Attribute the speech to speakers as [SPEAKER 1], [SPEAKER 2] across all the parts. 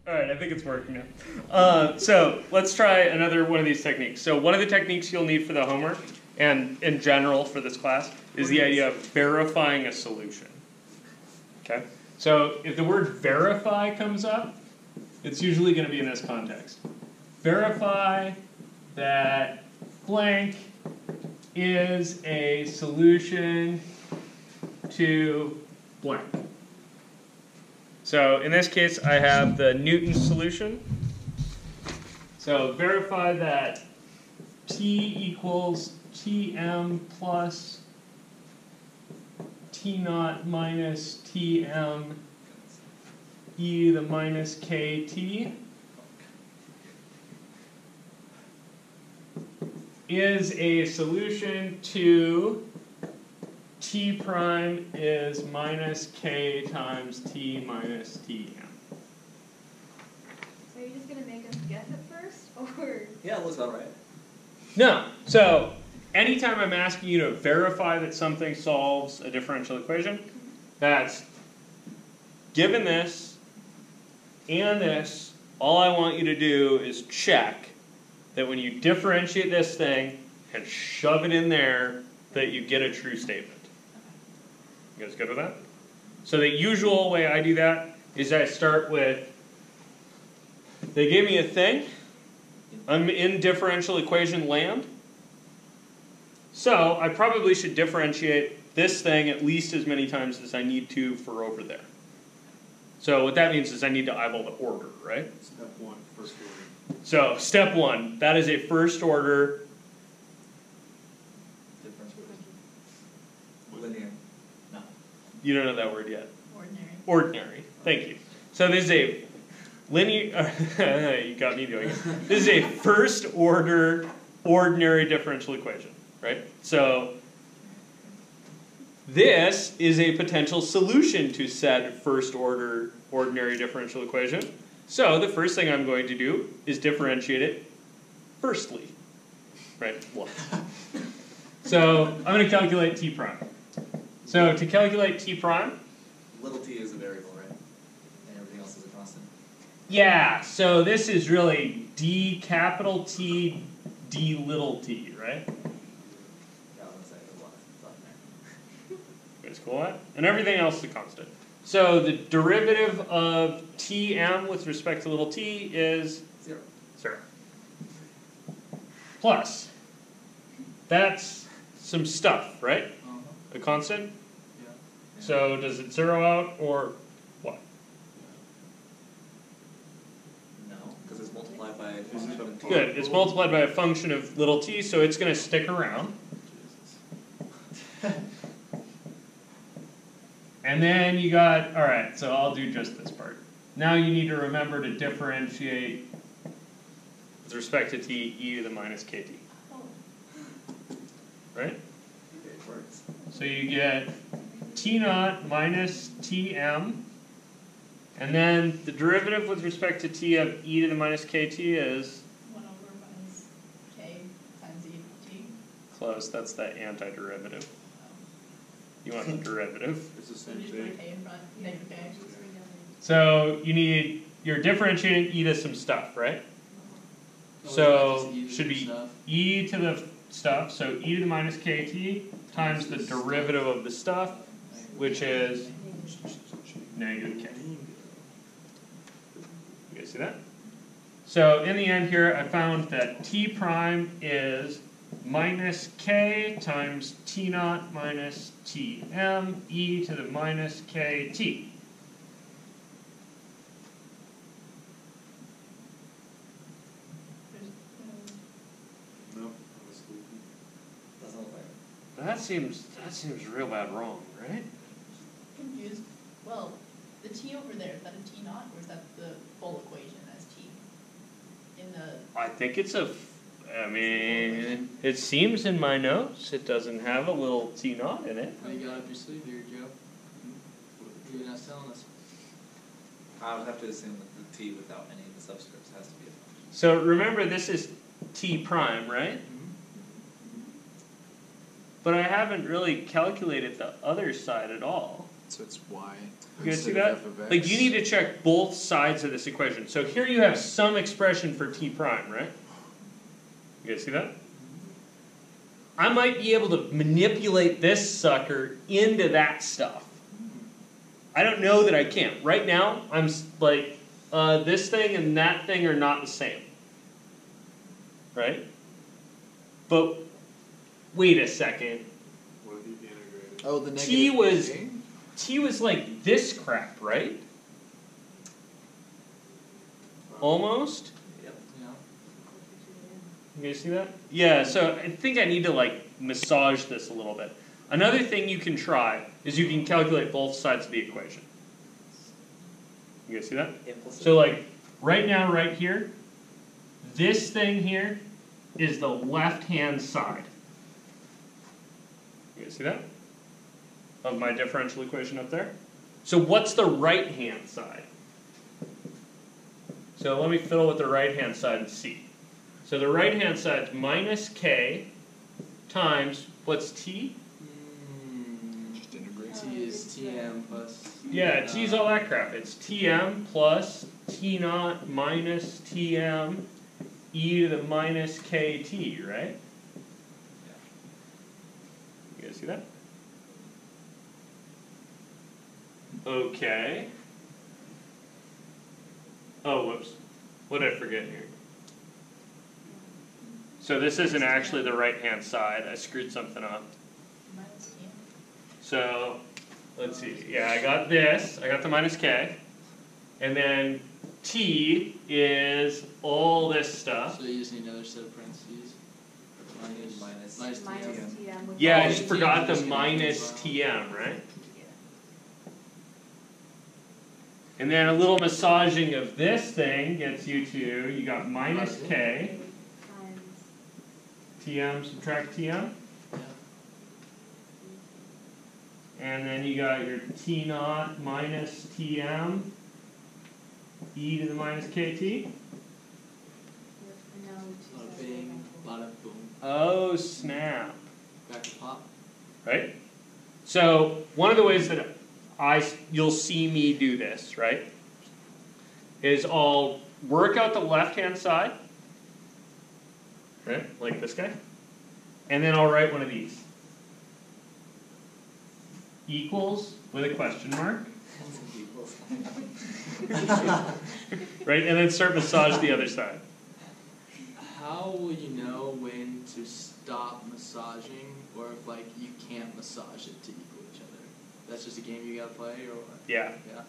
[SPEAKER 1] All right, I think it's working now. So let's try another one of these techniques. So one of the techniques you'll need for the homework, and in general for this class, is the idea of verifying a solution. Okay? So if the word verify comes up, it's usually going to be in this context. Verify that blank is a solution to blank. So in this case, I have the Newton solution. So verify that T equals Tm plus T naught minus Tm e to the minus kt is a solution to T prime is minus k times T minus Tm.
[SPEAKER 2] So are you just going to make us guess at first? Or?
[SPEAKER 3] Yeah, that looks about right.
[SPEAKER 1] No. So anytime I'm asking you to verify that something solves a differential equation, that's given this and this, all I want you to do is check that when you differentiate this thing and shove it in there, that you get a true statement. You guys good with that? So the usual way I do that is I start with, they gave me a thing, I'm in differential equation land, so I probably should differentiate this thing at least as many times as I need to for over there. So what that means is I need to eyeball the order, right?
[SPEAKER 3] Step one, first order.
[SPEAKER 1] So step one, that is a first order
[SPEAKER 3] Linear. No.
[SPEAKER 1] You don't know that word yet.
[SPEAKER 2] Ordinary.
[SPEAKER 1] Ordinary. Thank you. So this is a linear. You got me doing it. This is a first order ordinary differential equation, right? So this is a potential solution to said first order ordinary differential equation. So the first thing I'm going to do is differentiate it firstly, right? So I'm going to calculate T prime. So to calculate T prime,
[SPEAKER 3] little t is a variable, right? And everything else is a constant.
[SPEAKER 1] yeah, so this is really d capital T, d little t, right?
[SPEAKER 3] Yeah, I was going to say there's a lot of stuff there.
[SPEAKER 1] You guys cool with that? And everything else is a constant. So the derivative of Tm with respect to little t is
[SPEAKER 3] 0.
[SPEAKER 1] 0. Plus, that's some stuff, right? A constant?
[SPEAKER 3] Yeah.
[SPEAKER 1] So does it zero out or what?
[SPEAKER 3] No, because it's multiplied by a function of t.
[SPEAKER 1] Good. It's multiplied by a function of little t, so it's going to stick around. And then you got, alright, so I'll do just this part. Now you need to remember to differentiate with respect to t e to the minus kt. Right?
[SPEAKER 3] It works.
[SPEAKER 1] So you get T naught minus Tm, and then the derivative with respect to t of e to the minus kt is
[SPEAKER 2] 1 over minus k times e to t.
[SPEAKER 1] close. That's the antiderivative. You want the derivative.
[SPEAKER 3] It's the
[SPEAKER 2] So
[SPEAKER 3] same
[SPEAKER 2] just put a
[SPEAKER 3] thing.
[SPEAKER 2] k in front, negative k.
[SPEAKER 1] So you're differentiating e to some stuff, right? So should be e to the stuff, so e to the minus kt times the derivative of the stuff, which is negative k. You guys see that? So in the end here, I found that T prime is minus k times T naught minus Tm e to the minus kt.
[SPEAKER 3] No, doesn't look like it.
[SPEAKER 1] That seems real bad wrong, right?
[SPEAKER 2] Confused. Well, the t over there, is that a t naught or is that the full equation as t? In the
[SPEAKER 1] I think it's I mean, it seems in my notes it doesn't have a little T naught in it.
[SPEAKER 4] What you got up your sleeve here, Joe? You're not telling us.
[SPEAKER 3] I would have to assume that the t without any of the subscripts has to be a function.
[SPEAKER 1] So remember, this is T prime, right? But I haven't really calculated the other side at all.
[SPEAKER 4] So it's y.
[SPEAKER 1] You guys see
[SPEAKER 4] instead
[SPEAKER 1] that?
[SPEAKER 4] of f of x.
[SPEAKER 1] Like you need to check both sides of this equation. So here you have some expression for t prime, right? You guys see that? I might be able to manipulate this sucker into that stuff. I don't know that I can. Right now, I'm like, this thing and that thing are not the same. Right? But wait a second.
[SPEAKER 5] What if you integrated?
[SPEAKER 4] Oh, the negative
[SPEAKER 1] T was
[SPEAKER 4] a?
[SPEAKER 1] T was like this crap, right? Almost.
[SPEAKER 3] Yep.
[SPEAKER 4] Yeah.
[SPEAKER 1] You guys see that? Yeah, so I think I need to like massage this a little bit. Another thing you can try is you can calculate both sides of the equation. You guys see that?
[SPEAKER 3] Implicit.
[SPEAKER 1] So like right now, right here, this thing here is the left-hand side. You guys see that? Of my differential equation up there. So what's the right-hand side? So let me fiddle with the right-hand side and see. So the right-hand side is minus k times, what's t?
[SPEAKER 4] Just integrate.
[SPEAKER 3] T is Tm plus.
[SPEAKER 1] Yeah, t's all that crap. It's tm plus t naught minus tm e to the minus kt, right? You guys see that? Okay. Oh, whoops. What did I forget here? So this isn't actually the right-hand side. I screwed something up.
[SPEAKER 2] Minus T.
[SPEAKER 1] So, let's see. Yeah, I got this. I got the minus k. And then t is all this stuff.
[SPEAKER 4] So you just need another set of parentheses.
[SPEAKER 3] Minus
[SPEAKER 4] Minus
[SPEAKER 6] Minus
[SPEAKER 4] Tm.
[SPEAKER 6] Tm. with
[SPEAKER 1] Yeah, I
[SPEAKER 6] all
[SPEAKER 1] just
[SPEAKER 6] the
[SPEAKER 1] forgot the
[SPEAKER 4] just gonna
[SPEAKER 1] minus
[SPEAKER 4] do
[SPEAKER 1] tm, right?
[SPEAKER 6] Yeah.
[SPEAKER 1] And then a little massaging of this thing gets you to, you got minus k,
[SPEAKER 6] Times
[SPEAKER 1] tm, subtract tm.
[SPEAKER 4] Yeah.
[SPEAKER 1] And then you got your t naught minus tm e to the minus kt.
[SPEAKER 6] Yep, and now two
[SPEAKER 4] A lot of
[SPEAKER 6] sides
[SPEAKER 4] bing,
[SPEAKER 6] are
[SPEAKER 4] a lot of boom.
[SPEAKER 1] Oh snap.
[SPEAKER 4] Back to pop.
[SPEAKER 1] Right? So one of the ways that you'll see me do this, right, is I'll work out the left-hand side, right, like this guy, and then I'll write one of these. Equals with a question mark, right, and then start massage the other side.
[SPEAKER 4] How will you know when to stop massaging, or if like you can't massage it to equal each other? That's just a game you gotta play, or what?
[SPEAKER 1] Yeah.
[SPEAKER 4] Yeah.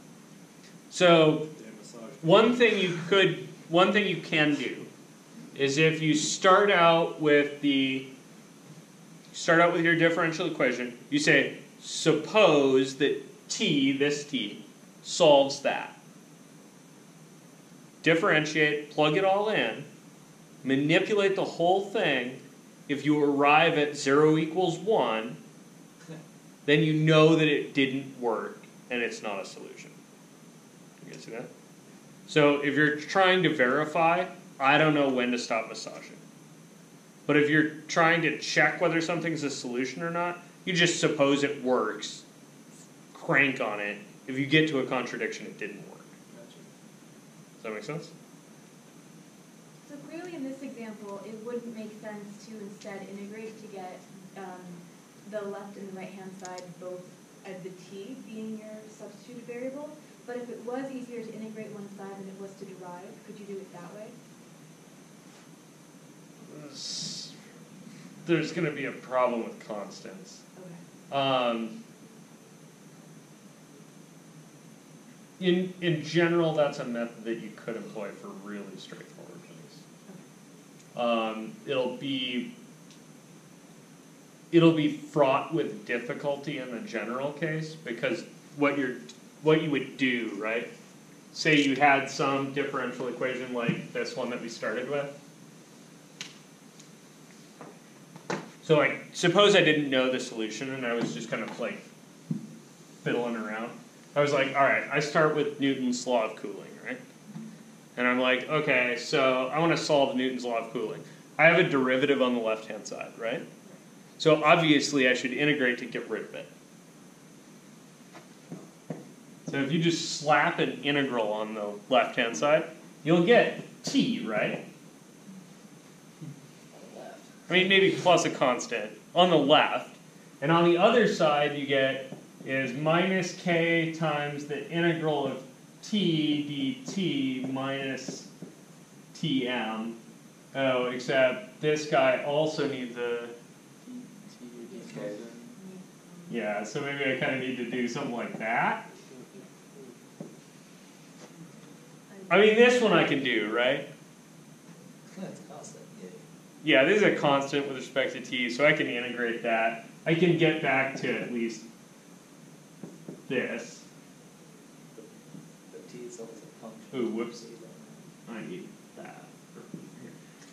[SPEAKER 1] So
[SPEAKER 5] They massage.
[SPEAKER 1] one thing you can do is if you start out with your differential equation, you say, suppose that t, this t, solves that. Differentiate, plug it all in, manipulate the whole thing. If you arrive at 0 equals 1, then you know that it didn't work and it's not a solution. You guys see that? So if you're trying to verify, I don't know when to stop massaging. But if you're trying to check whether something's a solution or not, you just suppose it works, crank on it. If you get to a contradiction, it didn't work.
[SPEAKER 4] Gotcha.
[SPEAKER 1] Does that make sense?
[SPEAKER 6] So clearly in this example, it wouldn't make sense to instead integrate to get the left and the right-hand side both as the t being your substituted variable. But if it was easier to integrate one side than it was to derive, could you do it that way?
[SPEAKER 1] There's going to be a problem with constants.
[SPEAKER 6] Okay.
[SPEAKER 1] In general, that's a method that you could employ for really straightforward things. It'll be fraught with difficulty in the general case because what you would do, right? Say you had some differential equation like this one that we started with. So suppose I didn't know the solution and I was just kind of like fiddling around. I was like, all right, I start with Newton's law of cooling, right? And I'm like, okay, so I want to solve Newton's law of cooling. I have a derivative on the left-hand side, right? So obviously I should integrate to get rid of it. So if you just slap an integral on the left-hand side, you'll get t, right?
[SPEAKER 3] Left.
[SPEAKER 1] I mean, maybe plus a constant on the left. And on the other side, you get is minus k times the integral of t dt minus tm. Oh, except this guy also needs a,
[SPEAKER 3] Okay.
[SPEAKER 1] yeah, so maybe I kind of need to do something like that. I mean, this one I can do, right?
[SPEAKER 3] That's constant. Yeah.
[SPEAKER 1] Yeah, this is a constant with respect to t, so I can integrate that. I can get back to at least this.
[SPEAKER 3] But t itself is a function.
[SPEAKER 1] Ooh, whoops.
[SPEAKER 3] So you don't-
[SPEAKER 1] I need that.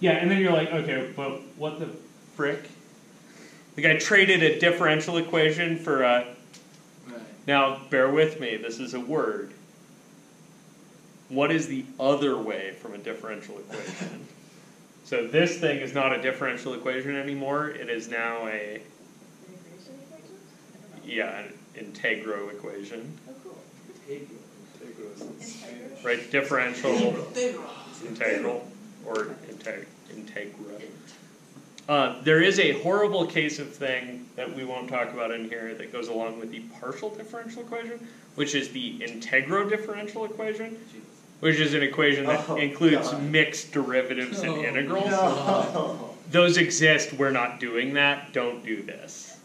[SPEAKER 1] Yeah, and then you're like, okay, but what the frick? Like I traded a differential equation for a.
[SPEAKER 4] Right.
[SPEAKER 1] Now, bear with me. This is a word. What is the other way from a differential equation? So this thing is not a differential equation anymore. It is now a
[SPEAKER 6] Integration equation? I don't know.
[SPEAKER 1] yeah an integral equation,
[SPEAKER 6] Oh, cool.
[SPEAKER 2] Integral.
[SPEAKER 1] right? Differential.
[SPEAKER 4] Integral.
[SPEAKER 1] Integral or integra. There is a horrible case of thing that we won't talk about in here that goes along with the partial differential equation, which is the integro differential equation,
[SPEAKER 3] Jesus.
[SPEAKER 1] which is an equation that
[SPEAKER 5] Oh,
[SPEAKER 1] includes
[SPEAKER 5] God.
[SPEAKER 1] mixed derivatives and
[SPEAKER 4] Oh,
[SPEAKER 1] integrals.
[SPEAKER 5] No.
[SPEAKER 1] Those exist. We're not doing that. Don't do this.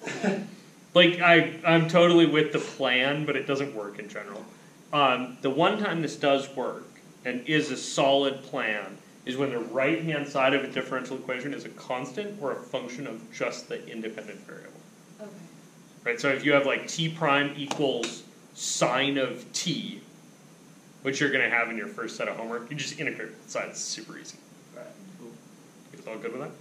[SPEAKER 1] Like I'm totally with the plan, but it doesn't work in general. The one time this does work and is a solid plan is when the right-hand side of a differential equation is a constant or a function of just the independent variable.
[SPEAKER 6] Okay.
[SPEAKER 1] Right? So if you have like t prime equals sine of t, which you're going to have in your first set of homework, you just integrate both sides. It's super easy.
[SPEAKER 3] Right.
[SPEAKER 1] You guys all good with that?